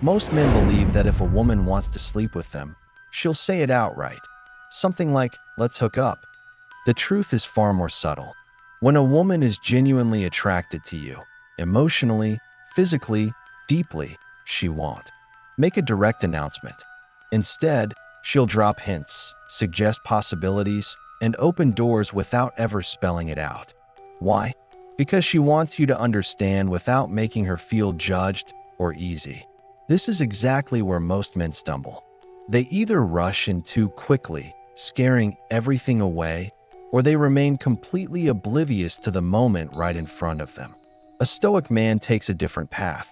Most men believe that if a woman wants to sleep with them, she'll say it outright. Something like, "Let's hook up." The truth is far more subtle. When a woman is genuinely attracted to you, emotionally, physically, deeply, she won't make a direct announcement. Instead, she'll drop hints, suggest possibilities, and open doors without ever spelling it out. Why? Because she wants you to understand without making her feel judged or easy. This is exactly where most men stumble. They either rush in too quickly, scaring everything away, or they remain completely oblivious to the moment right in front of them. A Stoic man takes a different path.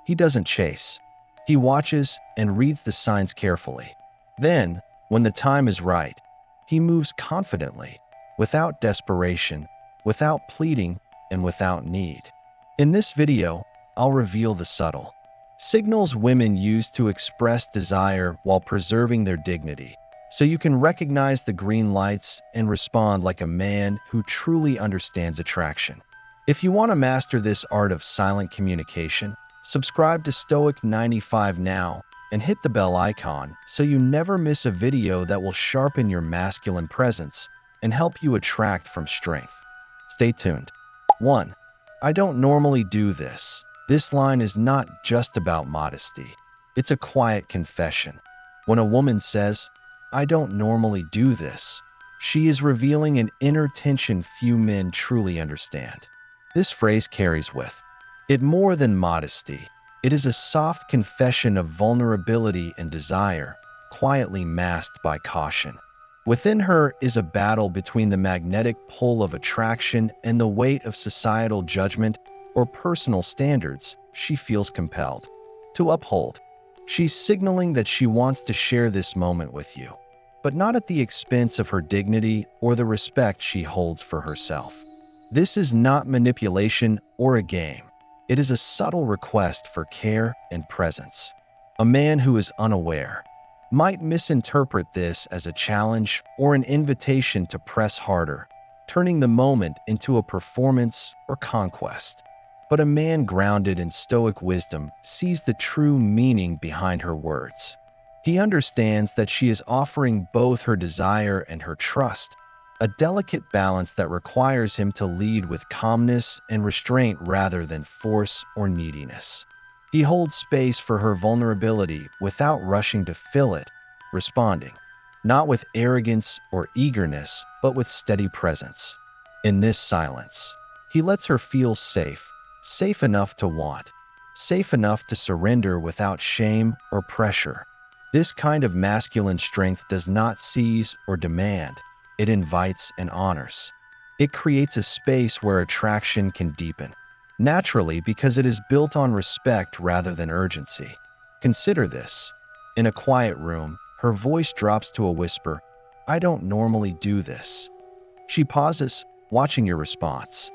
He doesn't chase. He watches and reads the signs carefully. Then, when the time is right, he moves confidently, without desperation, without pleading, and without need. In this video, I'll reveal the subtle signals women use to express desire while preserving their dignity, so you can recognize the green lights and respond like a man who truly understands attraction. If you want to master this art of silent communication, subscribe to Stoic 95 now and hit the bell icon so you never miss a video that will sharpen your masculine presence and help you attract from strength. Stay tuned. 1. I don't normally do this. This line is not just about modesty. It's a quiet confession. When a woman says, "I don't normally do this," she is revealing an inner tension few men truly understand. This phrase carries with it more than modesty. It is a soft confession of vulnerability and desire, quietly masked by caution. Within her is a battle between the magnetic pull of attraction and the weight of societal judgment or personal standards she feels compelled to uphold. She's signaling that she wants to share this moment with you, but not at the expense of her dignity or the respect she holds for herself. This is not manipulation or a game. It is a subtle request for care and presence. A man who is unaware might misinterpret this as a challenge or an invitation to press harder, turning the moment into a performance or conquest. But a man grounded in Stoic wisdom sees the true meaning behind her words. He understands that she is offering both her desire and her trust, a delicate balance that requires him to lead with calmness and restraint rather than force or neediness. He holds space for her vulnerability without rushing to fill it, responding, not with arrogance or eagerness, but with steady presence. In this silence, he lets her feel safe, safe enough to want, safe enough to surrender without shame or pressure. This kind of masculine strength does not seize or demand. It invites and honors. It creates a space where attraction can deepen, naturally because it is built on respect rather than urgency. Consider this. In a quiet room, her voice drops to a whisper, "I don't normally do this." She pauses, watching your response.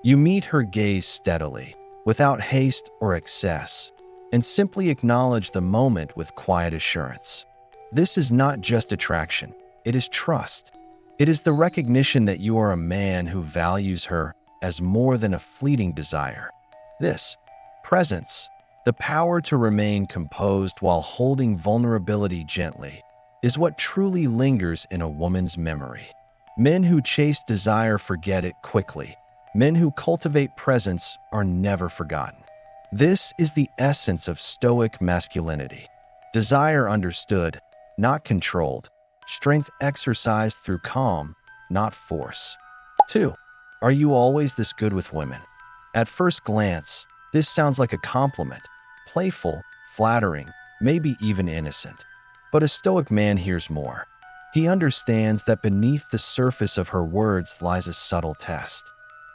You meet her gaze steadily, without haste or excess, and simply acknowledge the moment with quiet assurance. This is not just attraction, it is trust. It is the recognition that you are a man who values her as more than a fleeting desire. This presence, the power to remain composed while holding vulnerability gently, is what truly lingers in a woman's memory. Men who chase desire forget it quickly. Men who cultivate presence are never forgotten. This is the essence of Stoic masculinity. Desire understood, not controlled. Strength exercised through calm, not force. 2. Are you always this good with women? At first glance, this sounds like a compliment, playful, flattering, maybe even innocent. But a Stoic man hears more. He understands that beneath the surface of her words lies a subtle test.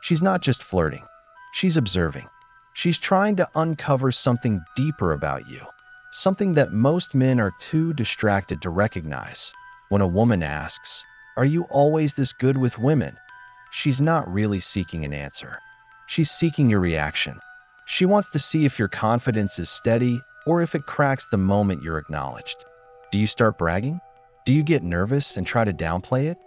She's not just flirting, she's observing. She's trying to uncover something deeper about you, something that most men are too distracted to recognize. When a woman asks, "Are you always this good with women?" she's not really seeking an answer. She's seeking your reaction. She wants to see if your confidence is steady or if it cracks the moment you're acknowledged. Do you start bragging? Do you get nervous and try to downplay it?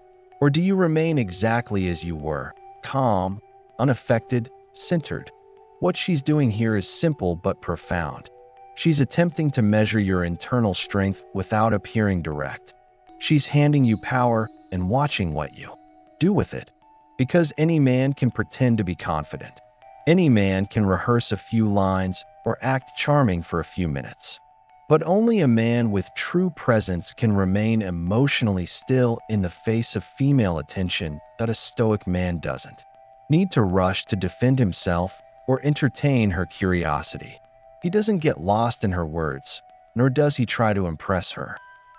Or do you remain exactly as you were, calm, unaffected, centered? What she's doing here is simple but profound. She's attempting to measure your internal strength without appearing direct. She's handing you power and watching what you do with it. Because any man can pretend to be confident. Any man can rehearse a few lines or act charming for a few minutes. But only a man with true presence can remain emotionally still in the face of female attention that a Stoic man doesn't need to rush to defend himself or entertain her curiosity. He doesn't get lost in her words, nor does he try to impress her.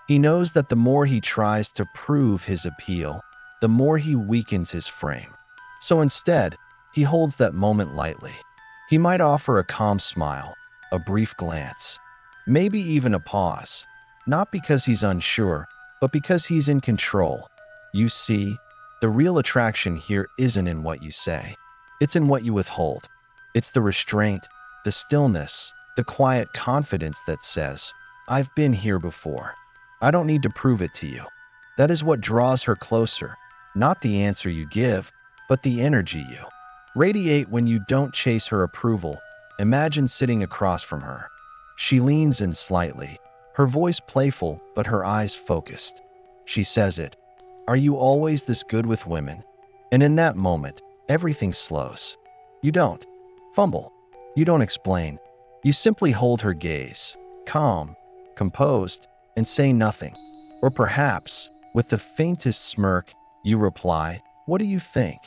He knows that the more he tries to prove his appeal, the more he weakens his frame. So instead, he holds that moment lightly. He might offer a calm smile, a brief glance, maybe even a pause, not because he's unsure, but because he's in control. You see, the real attraction here isn't in what you say. It's in what you withhold. It's the restraint, the stillness, the quiet confidence that says, "I've been here before. I don't need to prove it to you." That is what draws her closer, not the answer you give, but the energy you radiate when you don't chase her approval. Imagine sitting across from her. She leans in slightly, her voice playful but her eyes focused. She says it. "Are you always this good with women?" And in that moment, everything slows. You don't fumble. You don't explain. You simply hold her gaze, calm, composed, and say nothing. Or perhaps, with the faintest smirk, you reply, "What do you think?"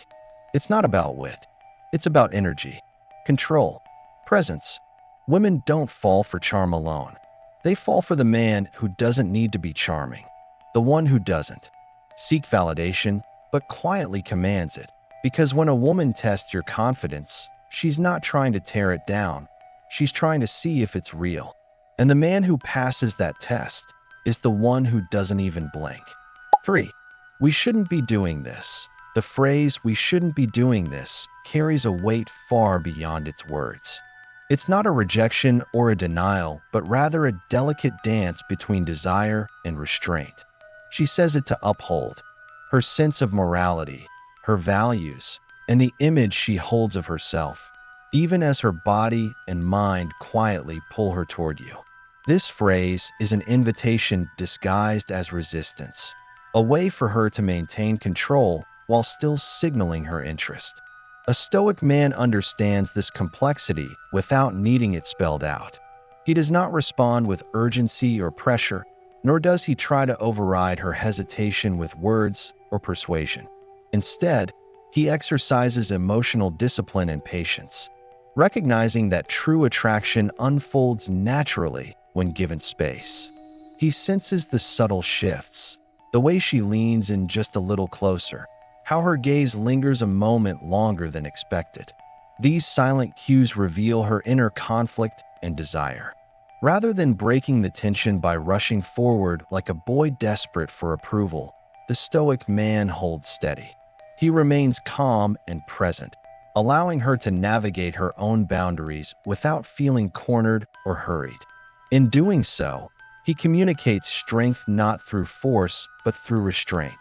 It's not about wit. It's about energy, control, presence. Women don't fall for charm alone. They fall for the man who doesn't need to be charming, the one who doesn't seek validation, but quietly commands it. Because when a woman tests your confidence, she's not trying to tear it down. She's trying to see if it's real. And the man who passes that test is the one who doesn't even blink. 3. We shouldn't be doing this. The phrase "we shouldn't be doing this" carries a weight far beyond its words. It's not a rejection or a denial, but rather a delicate dance between desire and restraint. She says it to uphold her sense of morality, her values, and the image she holds of herself, even as her body and mind quietly pull her toward you. This phrase is an invitation disguised as resistance, a way for her to maintain control while still signaling her interest. A Stoic man understands this complexity without needing it spelled out. He does not respond with urgency or pressure, nor does he try to override her hesitation with words or persuasion. Instead, he exercises emotional discipline and patience, recognizing that true attraction unfolds naturally when given space. He senses the subtle shifts, the way she leans in just a little closer, how her gaze lingers a moment longer than expected. These silent cues reveal her inner conflict and desire. Rather than breaking the tension by rushing forward like a boy desperate for approval, the Stoic man holds steady. He remains calm and present, allowing her to navigate her own boundaries without feeling cornered or hurried. In doing so, he communicates strength not through force but through restraint.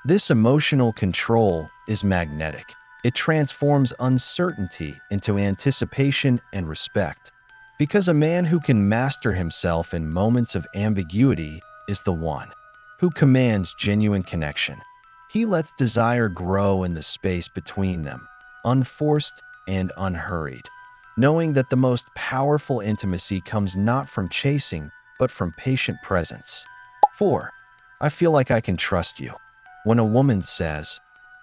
This emotional control is magnetic. It transforms uncertainty into anticipation and respect. Because a man who can master himself in moments of ambiguity is the one who commands genuine connection. He lets desire grow in the space between them, unforced and unhurried, knowing that the most powerful intimacy comes not from chasing, but from patient presence. 4. I feel like I can trust you. When a woman says,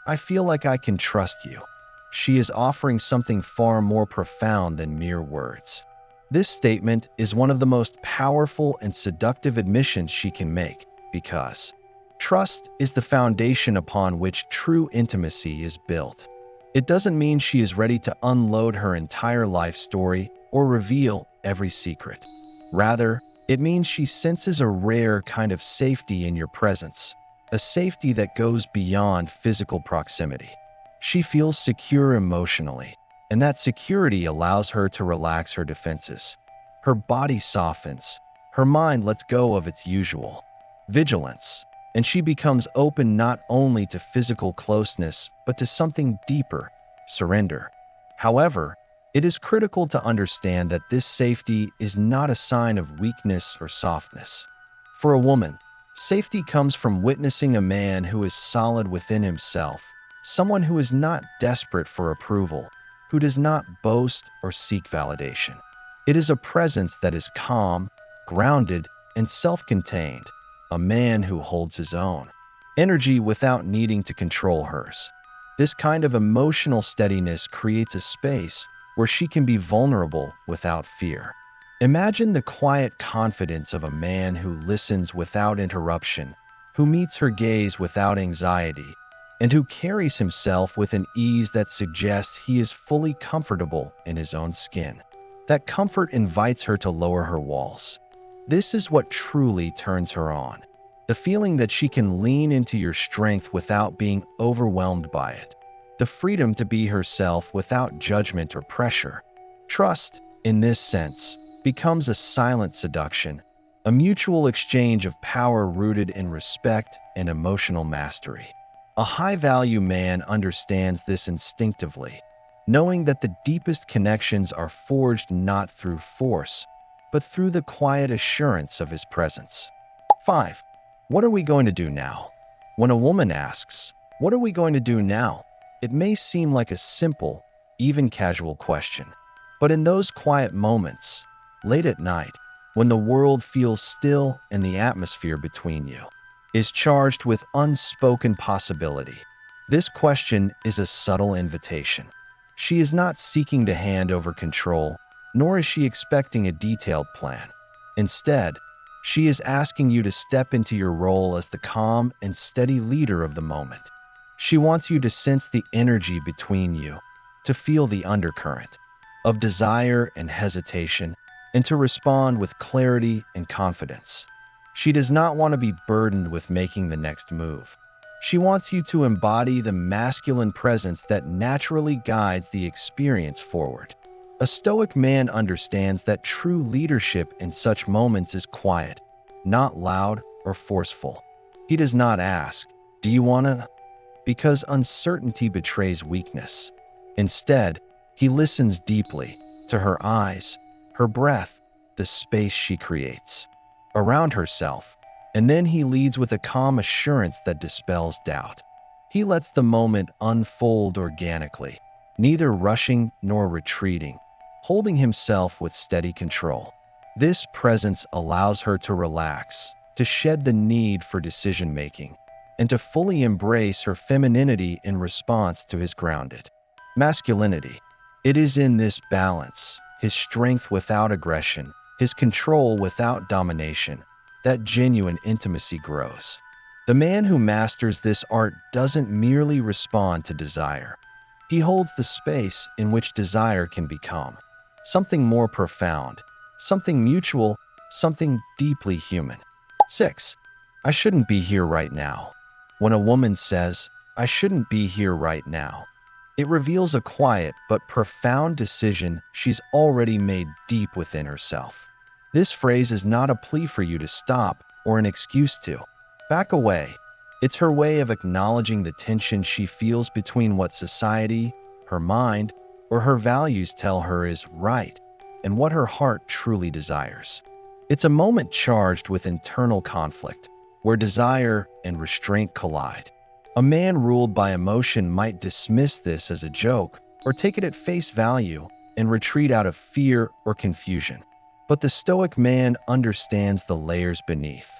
"I feel like I can trust you," she is offering something far more profound than mere words. This statement is one of the most powerful and seductive admissions she can make, because trust is the foundation upon which true intimacy is built. It doesn't mean she is ready to unload her entire life story or reveal every secret. Rather, it means she senses a rare kind of safety in your presence, a safety that goes beyond physical proximity. She feels secure emotionally, and that security allows her to relax her defenses. Her body softens, her mind lets go of its usual vigilance, and she becomes open not only to physical closeness, but to something deeper, surrender. However, It is critical to understand that this safety is not a sign of weakness or softness. For a woman, safety comes from witnessing a man who is solid within himself, someone who is not desperate for approval, who does not boast or seek validation. It is a presence that is calm, grounded, and self-contained, a man who holds his own energy without needing to control hers. This kind of emotional steadiness creates a space where she can be vulnerable without fear. Imagine the quiet confidence of a man who listens without interruption, who meets her gaze without anxiety, and who carries himself with an ease that suggests he is fully comfortable in his own skin. That comfort invites her to lower her walls. This is what truly turns her on. The feeling that she can lean into your strength without being overwhelmed by it. The freedom to be herself without judgment or pressure. Trust, in this sense, becomes a silent seduction, a mutual exchange of power rooted in respect and emotional mastery. A high-value man understands this instinctively, knowing that the deepest connections are forged not through force, but through the quiet assurance of his presence. 5. What are we going to do now? When a woman asks, "What are we going to do now?" it may seem like a simple, even casual question. But in those quiet moments, late at night, when the world feels still and the atmosphere between you is charged with unspoken possibility, this question is a subtle invitation. She is not seeking to hand over control, nor is she expecting a detailed plan. Instead, she is asking you to step into your role as the calm and steady leader of the moment. She wants you to sense the energy between you, to feel the undercurrent of desire and hesitation, and to respond with clarity and confidence. She does not want to be burdened with making the next move. She wants you to embody the masculine presence that naturally guides the experience forward. A Stoic man understands that true leadership in such moments is quiet, not loud or forceful. He does not ask, "Do you wanna?" because uncertainty betrays weakness. Instead, he listens deeply to her eyes, her breath, the space she creates around herself, and then he leads with a calm assurance that dispels doubt. He lets the moment unfold organically, neither rushing nor retreating, holding himself with steady control. This presence allows her to relax, to shed the need for decision-making, and to fully embrace her femininity in response to his grounded masculinity. It is in this balance, his strength without aggression, his control without domination, that genuine intimacy grows. The man who masters this art doesn't merely respond to desire. He holds the space in which desire can become something more profound, something mutual, something deeply human. 6. I shouldn't be here right now. When a woman says, "I shouldn't be here right now," it reveals a quiet but profound decision she's already made deep within herself. This phrase is not a plea for you to stop or an excuse to back away. It's her way of acknowledging the tension she feels between what society, her mind, or her values tell her is right and what her heart truly desires. It's a moment charged with internal conflict, where desire and restraint collide. A man ruled by emotion might dismiss this as a joke or take it at face value and retreat out of fear or confusion. But the Stoic man understands the layers beneath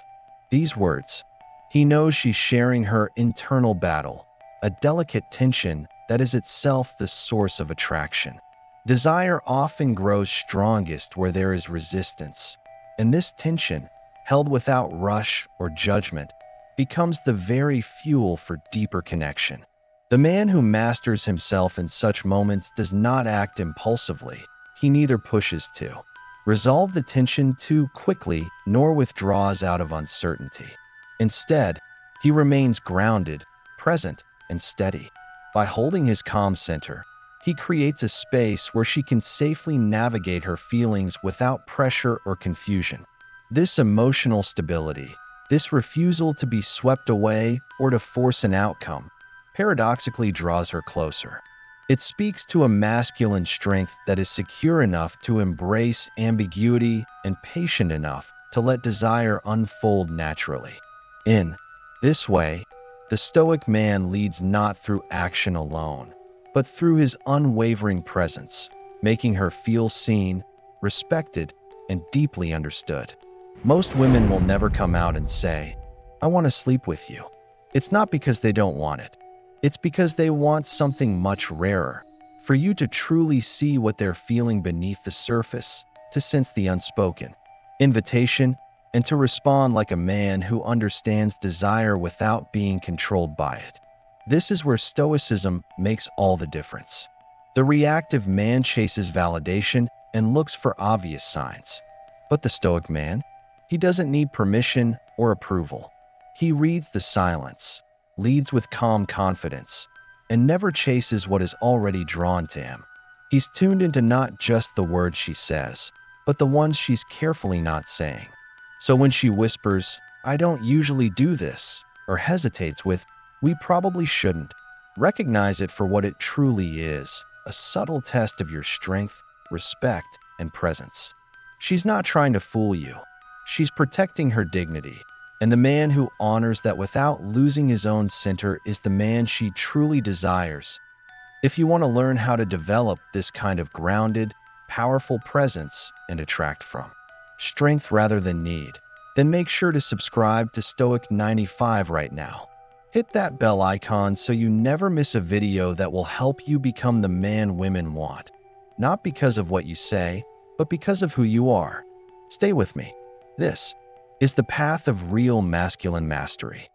these words. He knows she's sharing her internal battle, a delicate tension that is itself the source of attraction. Desire often grows strongest where there is resistance, and this tension, held without rush or judgment, becomes the very fuel for deeper connection. The man who masters himself in such moments does not act impulsively. He neither pushes to resolve the tension too quickly nor withdraws out of uncertainty. Instead, he remains grounded, present, and steady. By holding his calm center, he creates a space where she can safely navigate her feelings without pressure or confusion. This emotional stability, this refusal to be swept away or to force an outcome, paradoxically draws her closer. It speaks to a masculine strength that is secure enough to embrace ambiguity and patient enough to let desire unfold naturally. In this way, the Stoic man leads not through action alone, but through his unwavering presence, making her feel seen, respected, and deeply understood. Most women will never come out and say, "I want to sleep with you." It's not because they don't want it. It's because they want something much rarer, for you to truly see what they're feeling beneath the surface, to sense the unspoken invitation, and to respond like a man who understands desire without being controlled by it. This is where Stoicism makes all the difference. The reactive man chases validation and looks for obvious signs. But the Stoic man, he doesn't need permission or approval. He reads the silence, leads with calm confidence, and never chases what is already drawn to him. He's tuned into not just the words she says, but the ones she's carefully not saying. So when she whispers, "I don't usually do this," or hesitates with, "We probably shouldn't," recognize it for what it truly is, a subtle test of your strength, respect, and presence. She's not trying to fool you. She's protecting her dignity. And the man who honors that without losing his own center is the man she truly desires. If you want to learn how to develop this kind of grounded, powerful presence and attract from strength rather than need, then make sure to subscribe to Stoic 95 right now. Hit that bell icon so you never miss a video that will help you become the man women want. Not because of what you say, but because of who you are. Stay with me. This is the path of real masculine mastery.